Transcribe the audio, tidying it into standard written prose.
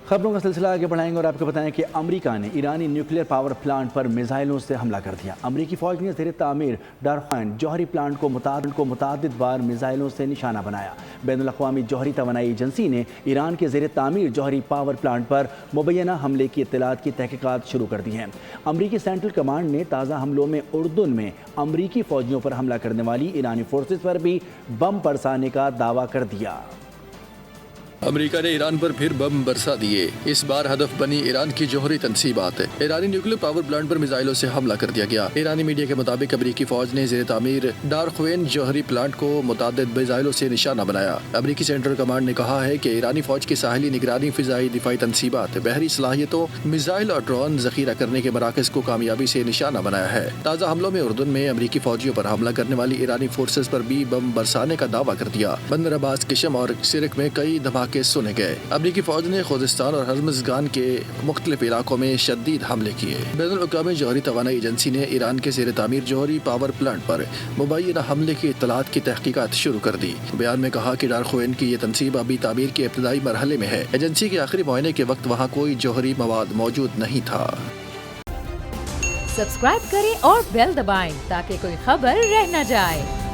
خبروں کا سلسلہ آگے بڑھائیں گے اور آپ کو بتائیں کہ امریکہ نے ایرانی نیوکلیئر پاور پلانٹ پر میزائلوں سے حملہ کر دیا۔ امریکی فوج نے زیر تعمیر ڈارخوین جوہری پلانٹ کو متعدد بار میزائلوں سے نشانہ بنایا۔ بین الاقوامی جوہری توانائی ایجنسی نے ایران کے زیر تعمیر جوہری پاور پلانٹ پر مبینہ حملے کی اطلاعات کی تحقیقات شروع کر دی ہیں۔ امریکی سینٹرل کمانڈ نے تازہ حملوں میں اردن میں امریکی فوجیوں پر حملہ کرنے والی ایرانی فورسز پر بھی بم برسانے کا دعویٰ کر دیا۔ امریکہ نے ایران پر پھر بم برسا دیے۔ اس بار ہدف بنی ایران کی جوہری تنصیبات۔ ایرانی نیوکلیئر پاور پلانٹ پر میزائلوں سے حملہ کر دیا گیا۔ ایرانی میڈیا کے مطابق امریکی فوج نے زیر تعمیر ڈارخوین جوہری پلانٹ کو متعدد میزائلوں سے نشانہ بنایا۔ امریکی سینٹرل کمانڈ نے کہا ہے کہ ایرانی فوج کی ساحلی نگرانی، فضائی دفاعی تنصیبات، بحری صلاحیتوں، میزائل اور ڈرون ذخیرہ کرنے کے مراکز کو کامیابی سے نشانہ بنایا ہے۔ تازہ حملوں میں اردن میں امریکی فوجیوں پر حملہ کرنے والی ایرانی فورسز پر بھی بم برسانے کا دعویٰ کر دیا۔ بندر عباس، کشم اور سرک میں کئی دھماکے سنے گئے۔ امریکی فوج نے خوزستان اور ہرمزگان کے مختلف علاقوں میں شدید حملے کیے۔ بین الاقوامی جوہری توانائی ایجنسی نے ایران کے زیر تعمیر جوہری پاور پلانٹ پر مبینہ حملے کی اطلاعات کی تحقیقات شروع کر دی۔ بیان میں کہا کہ ڈارخوین کی یہ تنصیب ابھی تعمیر کے ابتدائی مرحلے میں ہے۔ ایجنسی کے آخری معائنے کے وقت وہاں کوئی جوہری مواد موجود نہیں تھا۔ سبسکرائب کریں اور بیل دبائیں تاکہ کوئی خبر رہ نہ جائے۔